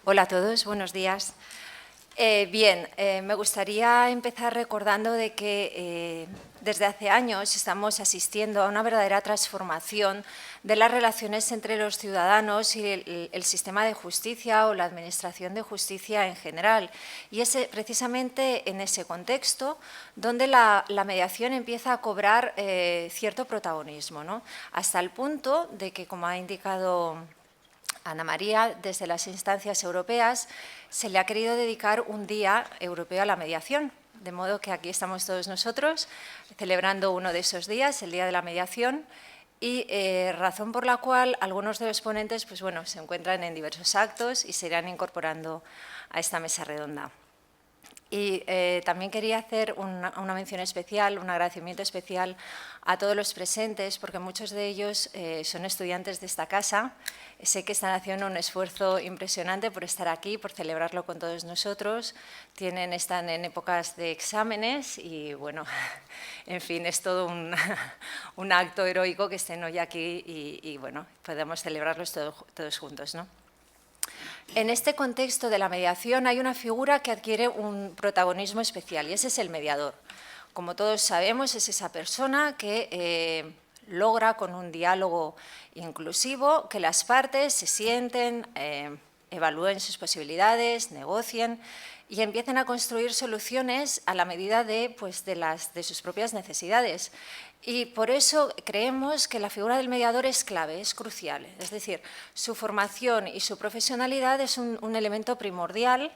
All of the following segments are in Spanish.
Hola a todos, buenos días. Me gustaría empezar recordando de que desde hace años estamos asistiendo a una verdadera transformación de las relaciones entre los ciudadanos y el sistema de justicia o la administración de justicia en general. Y es precisamente en ese contexto donde la mediación empieza a cobrar cierto protagonismo, ¿no? Hasta el punto de que, como ha indicado Ana María, desde las instancias europeas se le ha querido dedicar un día europeo a la mediación, de modo que aquí estamos todos nosotros celebrando uno de esos días, el Día de la Mediación, y razón por la cual algunos de los ponentes pues, bueno, se encuentran en diversos actos y se irán incorporando a esta mesa redonda. Y también quería hacer una mención especial, un agradecimiento especial a todos los presentes, porque muchos de ellos son estudiantes de esta casa. Sé que están haciendo un esfuerzo impresionante por estar aquí, por celebrarlo con todos nosotros. Están en épocas de exámenes y, bueno, en fin, es todo un acto heroico que estén hoy aquí y bueno, podemos celebrarlos todos juntos, ¿no? En este contexto de la mediación hay una figura que adquiere un protagonismo especial y ese es el mediador. Como todos sabemos, es esa persona que logra con un diálogo inclusivo que las partes se sienten, evalúen sus posibilidades, negocien y empiecen a construir soluciones a la medida de sus propias necesidades. Y por eso creemos que la figura del mediador es clave, es crucial. Es decir, su formación y su profesionalidad es un elemento primordial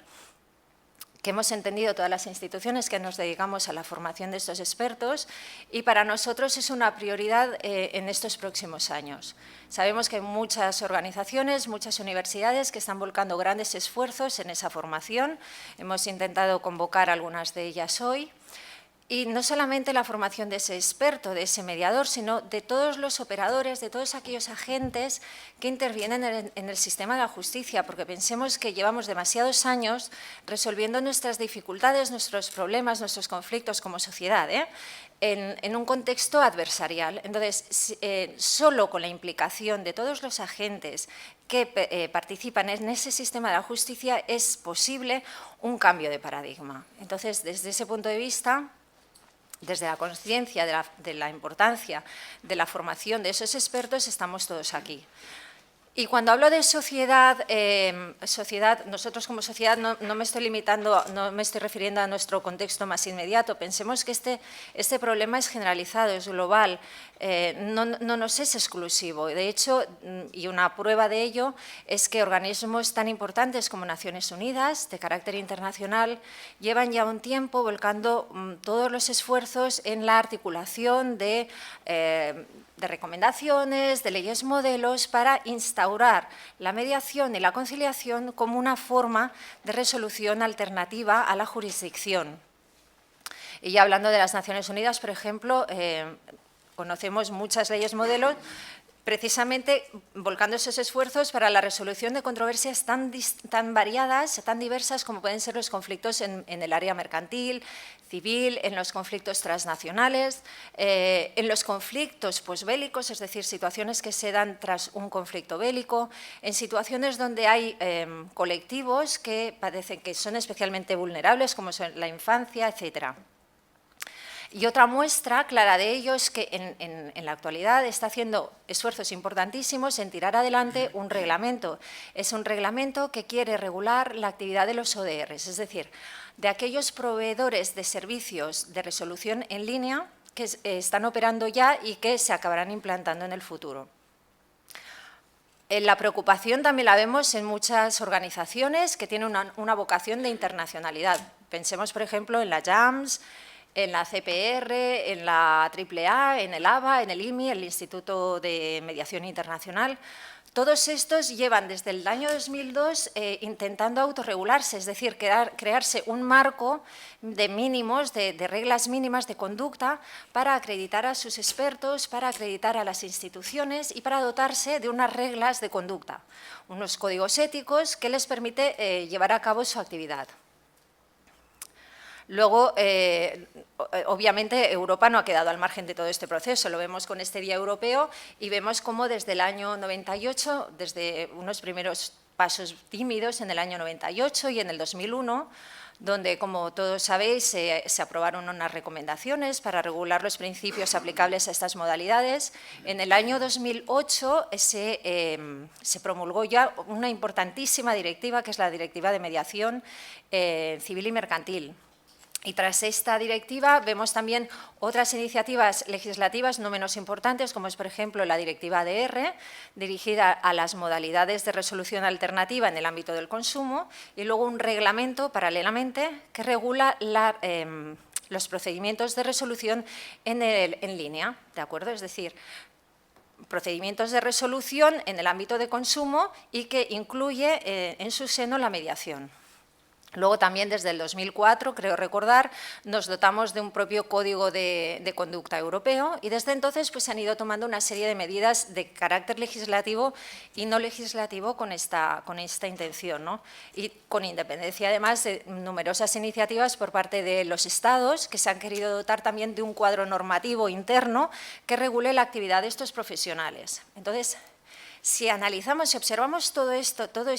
que hemos entendido todas las instituciones que nos dedicamos a la formación de estos expertos y para nosotros es una prioridad en estos próximos años. Sabemos que hay muchas organizaciones, muchas universidades que están volcando grandes esfuerzos en esa formación. Hemos intentado convocar algunas de ellas hoy. Y no solamente la formación de ese experto, de ese mediador, sino de todos los operadores, de todos aquellos agentes que intervienen en el sistema de la justicia, porque pensemos que llevamos demasiados años resolviendo nuestras dificultades, nuestros problemas, nuestros conflictos como sociedad, en un contexto adversarial. Entonces, solo con la implicación de todos los agentes que participan en ese sistema de la justicia es posible un cambio de paradigma. Entonces, desde ese punto de vista, desde la conciencia de la importancia de la formación de esos expertos, estamos todos aquí. Y cuando hablo de sociedad, nosotros como sociedad no me estoy limitando, no me estoy refiriendo a nuestro contexto más inmediato. Pensemos que este problema es generalizado, es global, no nos es exclusivo. De hecho, y una prueba de ello es que organismos tan importantes como Naciones Unidas, de carácter internacional, llevan ya un tiempo volcando todos los esfuerzos en la articulación de recomendaciones, de leyes modelos para instaurar la mediación y la conciliación como una forma de resolución alternativa a la jurisdicción. Y ya hablando de las Naciones Unidas, por ejemplo, conocemos muchas leyes modelos precisamente volcando esos esfuerzos para la resolución de controversias tan variadas, tan diversas como pueden ser los conflictos en el área mercantil, civil, en los conflictos transnacionales, en los conflictos posbélicos, es decir, situaciones que se dan tras un conflicto bélico, en situaciones donde hay colectivos que padecen, que son especialmente vulnerables, como son la infancia, etcétera. Y otra muestra clara de ello es que en la actualidad está haciendo esfuerzos importantísimos en tirar adelante un reglamento. Es un reglamento que quiere regular la actividad de los ODRs, es decir, de aquellos proveedores de servicios de resolución en línea que están operando ya y que se acabarán implantando en el futuro. La preocupación también la vemos en muchas organizaciones que tienen una vocación de internacionalidad. Pensemos, por ejemplo, en la JAMS, en la CPR, en la AAA, en el ABA, en el IMI, el Instituto de Mediación Internacional. Todos estos llevan desde el año 2002 intentando autorregularse, es decir, crearse un marco de mínimos, de reglas mínimas de conducta para acreditar a sus expertos, para acreditar a las instituciones y para dotarse de unas reglas de conducta, unos códigos éticos que les permite llevar a cabo su actividad. Luego, obviamente, Europa no ha quedado al margen de todo este proceso. Lo vemos con este Día Europeo y vemos cómo desde el año 98, desde unos primeros pasos tímidos en el año 98 y en el 2001, donde, como todos sabéis, se aprobaron unas recomendaciones para regular los principios aplicables a estas modalidades. En el año 2008 se promulgó ya una importantísima directiva, que es la Directiva de Mediación Civil y Mercantil. Y tras esta directiva vemos también otras iniciativas legislativas no menos importantes, como es, por ejemplo, la Directiva ADR, dirigida a las modalidades de resolución alternativa en el ámbito del consumo, y luego un reglamento, paralelamente, que regula los procedimientos de resolución en línea, ¿de acuerdo? Es decir, procedimientos de resolución en el ámbito de consumo y que incluye en su seno la mediación. Luego también desde el 2004, creo recordar, nos dotamos de un propio código de conducta europeo y desde entonces pues, se han ido tomando una serie de medidas de carácter legislativo y no legislativo con esta intención, ¿no? Y con independencia además de numerosas iniciativas por parte de los Estados que se han querido dotar también de un cuadro normativo interno que regule la actividad de estos profesionales. Entonces, si analizamos y observamos todo esto, todo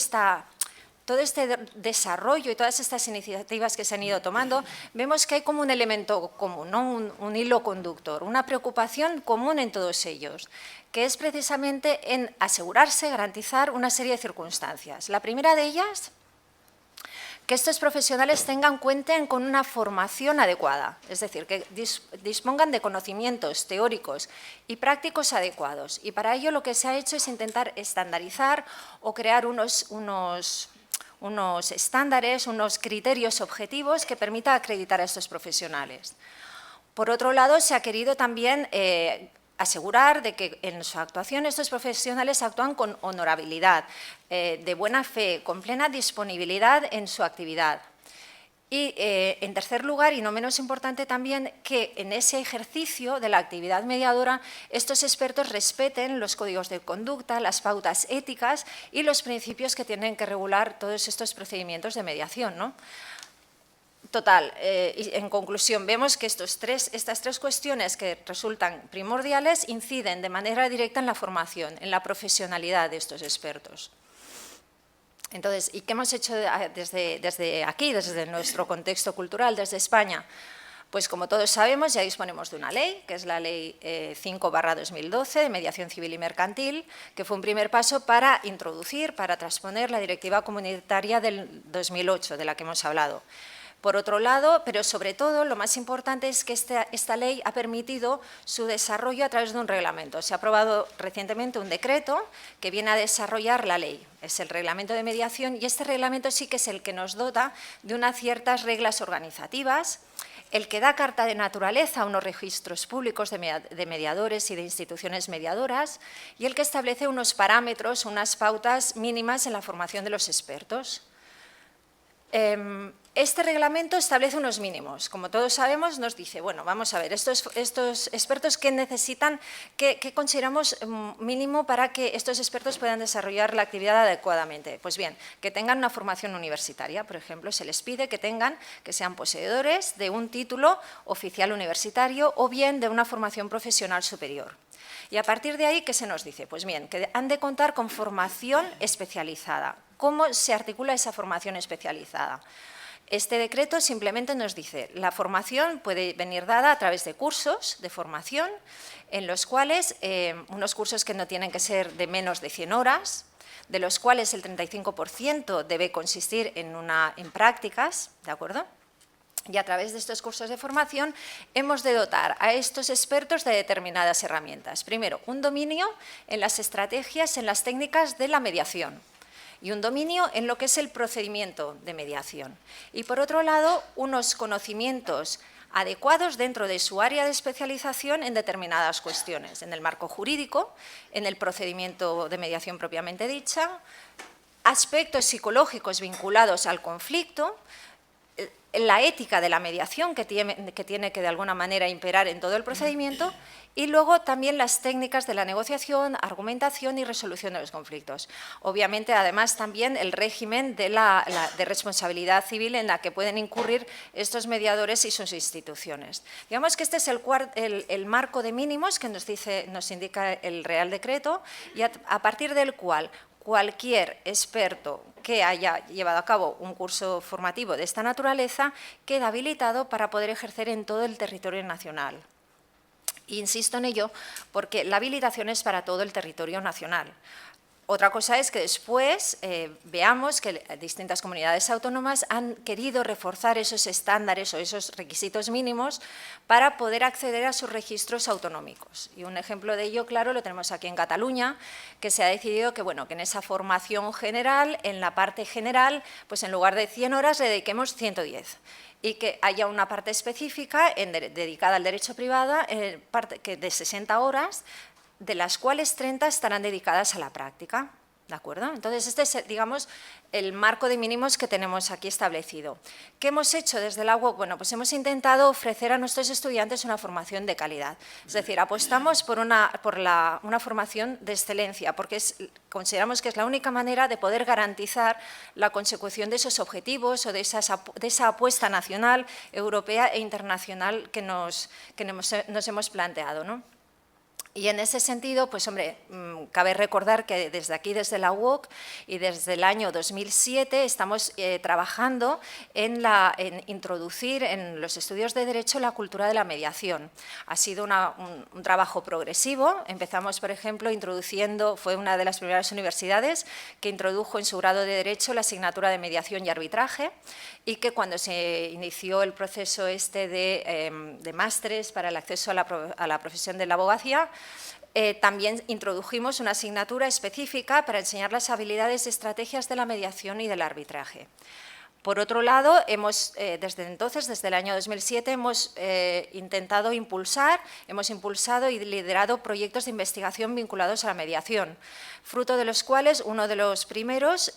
este desarrollo y todas estas iniciativas que se han ido tomando, vemos que hay como un elemento común, ¿no? un hilo conductor, una preocupación común en todos ellos, que es precisamente en asegurarse, garantizar una serie de circunstancias. La primera de ellas, que estos profesionales cuenten con una formación adecuada, es decir, que dispongan de conocimientos teóricos y prácticos adecuados. Y para ello lo que se ha hecho es intentar estandarizar o crear unos estándares, unos criterios objetivos que permitan acreditar a estos profesionales. Por otro lado, se ha querido también asegurar de que en su actuación estos profesionales actúan con honorabilidad, de buena fe, con plena disponibilidad en su actividad. Y, en tercer lugar, y no menos importante también, que en ese ejercicio de la actividad mediadora estos expertos respeten los códigos de conducta, las pautas éticas y los principios que tienen que regular todos estos procedimientos de mediación, ¿no? Total, y en conclusión, vemos que estas tres cuestiones que resultan primordiales inciden de manera directa en la formación, en la profesionalidad de estos expertos. Entonces, ¿y qué hemos hecho desde aquí, desde nuestro contexto cultural, desde España? Pues como todos sabemos, ya disponemos de una ley, que es la Ley 5/2012 de Mediación Civil y Mercantil, que fue un primer paso para introducir, para transponer la Directiva Comunitaria del 2008, de la que hemos hablado. Por otro lado, pero sobre todo, lo más importante es que esta ley ha permitido su desarrollo a través de un reglamento. Se ha aprobado recientemente un decreto que viene a desarrollar la ley. Es el reglamento de mediación y este reglamento sí que es el que nos dota de unas ciertas reglas organizativas, el que da carta de naturaleza a unos registros públicos de mediadores y de instituciones mediadoras y el que establece unos parámetros, unas pautas mínimas en la formación de los expertos. Este reglamento establece unos mínimos. Como todos sabemos, nos dice, bueno, vamos a ver, estos expertos ¿qué necesitan, qué consideramos mínimo para que estos expertos puedan desarrollar la actividad adecuadamente? Pues bien, que tengan una formación universitaria, por ejemplo, se les pide que sean poseedores de un título oficial universitario o bien de una formación profesional superior. Y a partir de ahí, ¿qué se nos dice? Pues bien, que han de contar con formación especializada. ¿Cómo se articula esa formación especializada? Este decreto simplemente nos dice la formación puede venir dada a través de cursos de formación, en los cuales, unos cursos que no tienen que ser de menos de 100 horas, de los cuales el 35% debe consistir en prácticas, ¿de acuerdo? Y a través de estos cursos de formación hemos de dotar a estos expertos de determinadas herramientas. Primero, un dominio en las estrategias, en las técnicas de la mediación y un dominio en lo que es el procedimiento de mediación. Y por otro lado, unos conocimientos adecuados dentro de su área de especialización en determinadas cuestiones, en el marco jurídico, en el procedimiento de mediación propiamente dicha, aspectos psicológicos vinculados al conflicto, la ética de la mediación que tiene que de alguna manera imperar en todo el procedimiento y luego también las técnicas de la negociación, argumentación y resolución de los conflictos. Obviamente, además, también el régimen de responsabilidad civil en la que pueden incurrir estos mediadores y sus instituciones. Digamos que este es el marco de mínimos que nos indica el Real Decreto y a partir del cual cualquier experto que haya llevado a cabo un curso formativo de esta naturaleza queda habilitado para poder ejercer en todo el territorio nacional. Insisto en ello porque la habilitación es para todo el territorio nacional. Otra cosa es que después veamos que distintas comunidades autónomas han querido reforzar esos estándares o esos requisitos mínimos para poder acceder a sus registros autonómicos. Y un ejemplo de ello, claro, lo tenemos aquí en Cataluña, que se ha decidido que, bueno, que en esa formación general, en la parte general, pues en lugar de 100 horas le dediquemos 110. Y que haya una parte específica dedicada al derecho privado, que de 60 horas, de las cuales 30 estarán dedicadas a la práctica, ¿de acuerdo? Entonces, este es, digamos, el marco de mínimos que tenemos aquí establecido. ¿Qué hemos hecho desde la UOC? Bueno, pues hemos intentado ofrecer a nuestros estudiantes una formación de calidad. Es decir, apostamos por una formación de excelencia, porque consideramos que es la única manera de poder garantizar la consecución de esos objetivos o de esa apuesta nacional, europea e internacional que nos hemos planteado, ¿no? Y en ese sentido, pues hombre, cabe recordar que desde aquí, desde la UOC y desde el año 2007 estamos trabajando en introducir en los estudios de Derecho la cultura de la mediación. Ha sido un trabajo progresivo. Empezamos, por ejemplo, fue una de las primeras universidades que introdujo en su grado de Derecho la asignatura de mediación y arbitraje, y que cuando se inició el proceso de másteres para el acceso a la profesión de la abogacía, también introdujimos una asignatura específica para enseñar las habilidades y estrategias de la mediación y del arbitraje. Por otro lado, desde entonces, desde el año 2007, hemos impulsado y liderado proyectos de investigación vinculados a la mediación, fruto de los cuales uno de los primeros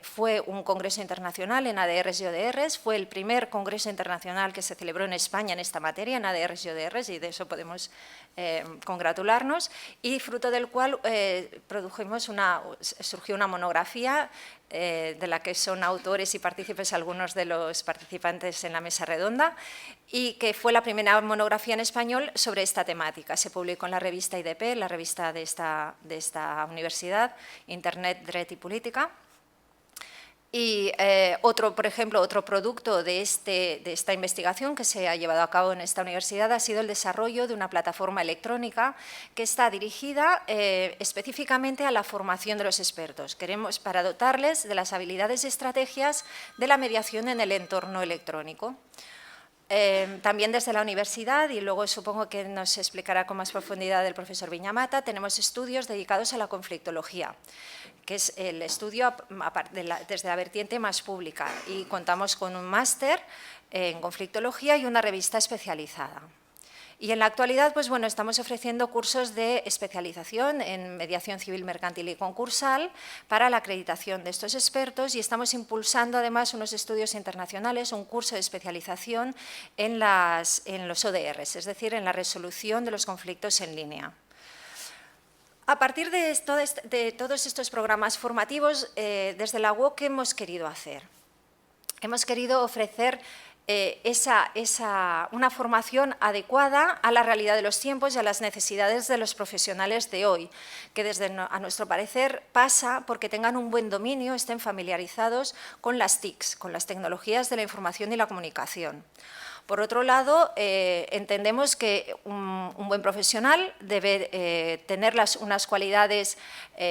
fue un congreso internacional en ADRs y ODRs, fue el primer congreso internacional que se celebró en España en esta materia, en ADRs y ODRs, y de eso podemos congratularnos, y fruto del cual surgió una monografía de la que son autores y partícipes algunos de los participantes en la mesa redonda, y que fue la primera monografía en español sobre esta temática. Se publicó en la revista IDP, la revista de esta universidad, Internet, Dret y Política. Y por ejemplo, otro producto de esta investigación que se ha llevado a cabo en esta universidad ha sido el desarrollo de una plataforma electrónica que está dirigida específicamente a la formación de los expertos. Queremos para dotarles de las habilidades y estrategias de la mediación en el entorno electrónico. También desde la universidad, y luego supongo que nos explicará con más profundidad el profesor Viñamata, tenemos estudios dedicados a la conflictología, que es el estudio desde la vertiente más pública, y contamos con un máster en conflictología y una revista especializada. Y en la actualidad, pues bueno, estamos ofreciendo cursos de especialización en mediación civil, mercantil y concursal para la acreditación de estos expertos, y estamos impulsando además unos estudios internacionales, un curso de especialización en los ODRs, es decir, en la resolución de los conflictos en línea. A partir de todos estos programas formativos, desde la UOC, ¿qué hemos querido hacer? Hemos querido ofrecer una formación adecuada a la realidad de los tiempos y a las necesidades de los profesionales de hoy, que a nuestro parecer pasa porque tengan un buen dominio, estén familiarizados con las TICs, con las tecnologías de la información y la comunicación. Por otro lado, entendemos que un buen profesional debe tener unas cualidades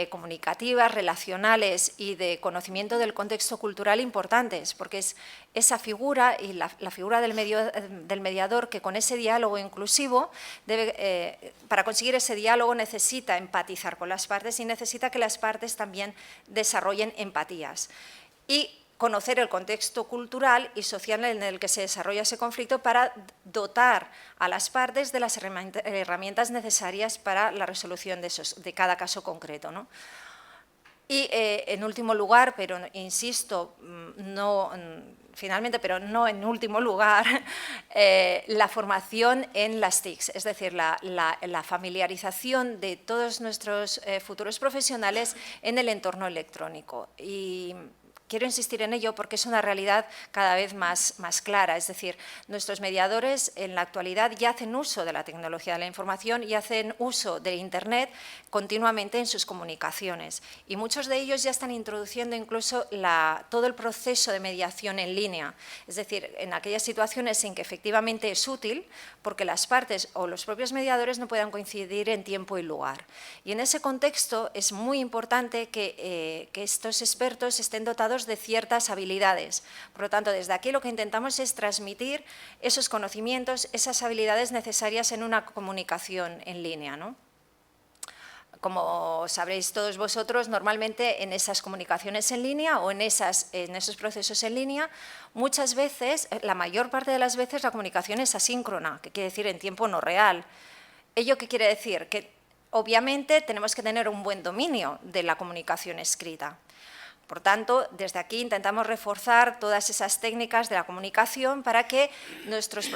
comunicativas, relacionales y de conocimiento del contexto cultural importantes, porque es esa figura y la figura del mediador que con ese diálogo inclusivo, para conseguir ese diálogo necesita empatizar con las partes y necesita que las partes también desarrollen empatías. Y conocer el contexto cultural y social en el que se desarrolla ese conflicto para dotar a las partes de las herramientas necesarias para la resolución de cada caso concreto, ¿no? Y en último lugar, pero insisto, finalmente, pero no en último lugar, la formación en las TICs, es decir, la familiarización de todos nuestros futuros profesionales en el entorno electrónico. Y quiero insistir en ello porque es una realidad cada vez más clara. Es decir, nuestros mediadores en la actualidad ya hacen uso de la tecnología de la información y hacen uso de Internet continuamente en sus comunicaciones. Y muchos de ellos ya están introduciendo incluso todo el proceso de mediación en línea. Es decir, en aquellas situaciones en que efectivamente es útil, porque las partes o los propios mediadores no puedan coincidir en tiempo y lugar. Y en ese contexto es muy importante que estos expertos estén dotados de ciertas habilidades. Por lo tanto, desde aquí lo que intentamos es transmitir esos conocimientos, esas habilidades necesarias en una comunicación en línea, ¿no? Como sabréis todos vosotros, normalmente en esas comunicaciones en línea o en esos procesos en línea, muchas veces, la mayor parte de las veces, la comunicación es asíncrona, que quiere decir en tiempo no real. ¿Ello qué quiere decir? Que obviamente tenemos que tener un buen dominio de la comunicación escrita. Por tanto, desde aquí intentamos reforzar todas esas técnicas de la comunicación para que nuestros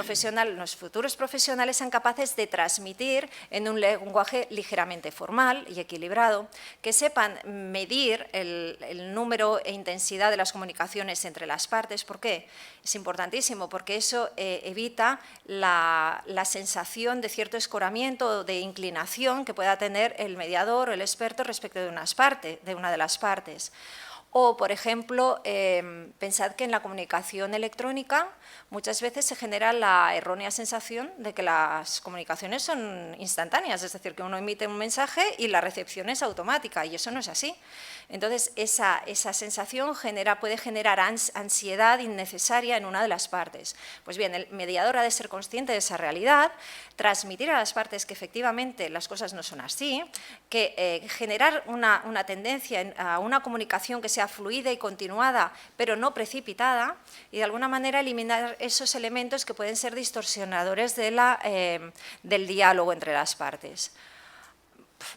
futuros profesionales sean capaces de transmitir en un lenguaje ligeramente formal y equilibrado, que sepan medir el número e intensidad de las comunicaciones entre las partes. ¿Por qué? Es importantísimo, porque eso evita la sensación de cierto escoramiento o de inclinación que pueda tener el mediador o el experto respecto de una de las partes. O, por ejemplo, pensad que en la comunicación electrónica muchas veces se genera la errónea sensación de que las comunicaciones son instantáneas, es decir, que uno emite un mensaje y la recepción es automática, y eso no es así. Entonces, esa sensación puede generar ansiedad innecesaria en una de las partes. Pues bien, el mediador ha de ser consciente de esa realidad, transmitir a las partes que efectivamente las cosas no son así, que generar una tendencia a una comunicación que sea fluida y continuada, pero no precipitada, y de alguna manera eliminar esos elementos que pueden ser distorsionadores del diálogo entre las partes.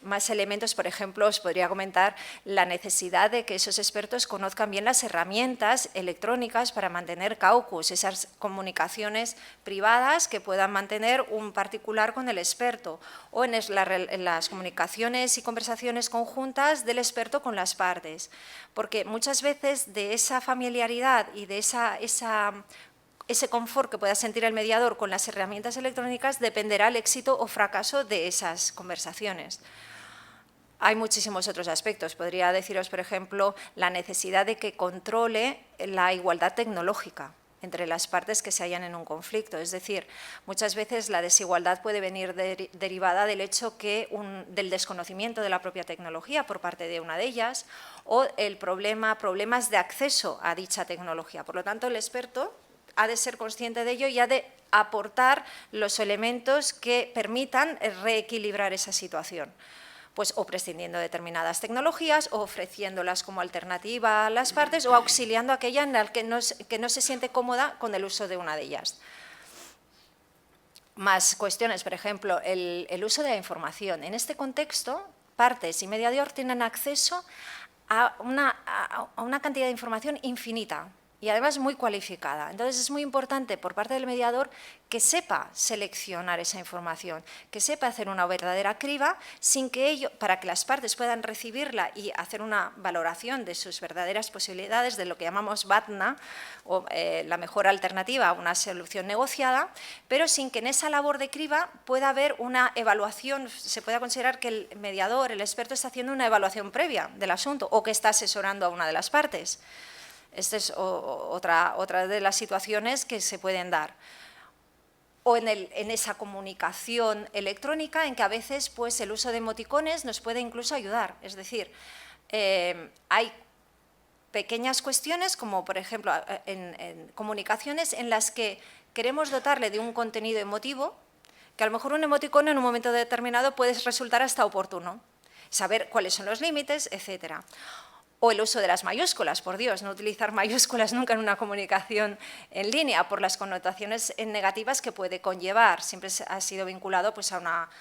Más elementos, por ejemplo, os podría comentar la necesidad de que esos expertos conozcan bien las herramientas electrónicas para mantener caucus, esas comunicaciones privadas que puedan mantener un particular con el experto, o en las comunicaciones y conversaciones conjuntas del experto con las partes, porque muchas veces de esa familiaridad y de ese confort que pueda sentir el mediador con las herramientas electrónicas dependerá el éxito o fracaso de esas conversaciones. Hay muchísimos otros aspectos. Podría deciros, por ejemplo, la necesidad de que controle la igualdad tecnológica entre las partes que se hallan en un conflicto. Es decir, muchas veces la desigualdad puede venir derivada del hecho del desconocimiento de la propia tecnología por parte de una de ellas, o problemas de acceso a dicha tecnología. Por lo tanto, el experto ha de ser consciente de ello y ha de aportar los elementos que permitan reequilibrar esa situación, pues o prescindiendo de determinadas tecnologías, o ofreciéndolas como alternativa a las partes, o auxiliando a aquella en la que no se siente cómoda con el uso de una de ellas. Más cuestiones, por ejemplo, el uso de la información. En este contexto, partes y mediador tienen acceso a una cantidad de información infinita y además muy cualificada. Entonces es muy importante por parte del mediador que sepa seleccionar esa información, que sepa hacer una verdadera criba para que las partes puedan recibirla y hacer una valoración de sus verdaderas posibilidades, de lo que llamamos BATNA, o la mejor alternativa a una solución negociada, pero sin que en esa labor de criba pueda haber una evaluación, se pueda considerar que el mediador, el experto, está haciendo una evaluación previa del asunto o que está asesorando a una de las partes. Esta es otra de las situaciones que se pueden dar. O en esa comunicación electrónica en que a veces pues, el uso de emoticones nos puede incluso ayudar. Es decir, hay pequeñas cuestiones como, por ejemplo, en comunicaciones en las que queremos dotarle de un contenido emotivo, que a lo mejor un emoticono en un momento determinado puede resultar hasta oportuno. Saber cuáles son los límites, etcétera. O el uso de las mayúsculas, por Dios, no utilizar mayúsculas nunca en una comunicación en línea por las connotaciones negativas que puede conllevar. Siempre ha sido vinculado pues, a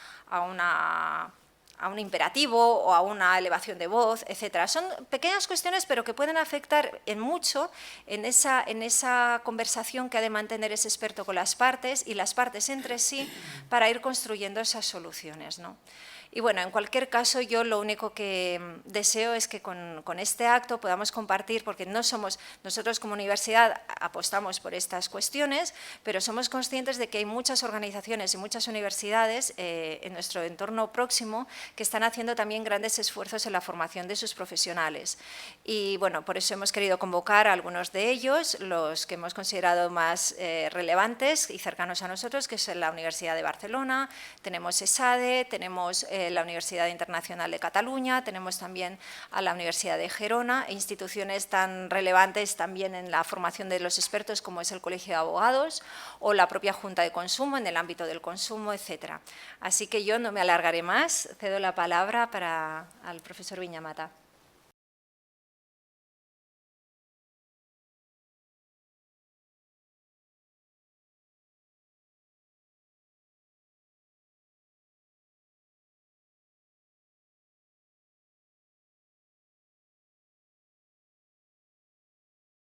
un imperativo o a una elevación de voz, etc. Son pequeñas cuestiones, pero que pueden afectar en mucho en esa conversación que ha de mantener ese experto con las partes y las partes entre sí para ir construyendo esas soluciones, ¿no? Y bueno, en cualquier caso, yo lo único que deseo es que con este acto podamos compartir, porque nosotros como universidad apostamos por estas cuestiones, pero somos conscientes de que hay muchas organizaciones y muchas universidades en nuestro entorno próximo que están haciendo también grandes esfuerzos en la formación de sus profesionales. Y bueno, por eso hemos querido convocar a algunos de ellos, los que hemos considerado más relevantes y cercanos a nosotros, que es la Universidad de Barcelona, tenemos ESADE, tenemos la Universidad Internacional de Cataluña, tenemos también a la Universidad de Gerona e instituciones tan relevantes también en la formación de los expertos como es el Colegio de Abogados o la propia Junta de Consumo en el ámbito del consumo, etc. Así que yo no me alargaré más, cedo la palabra al profesor Viñamata.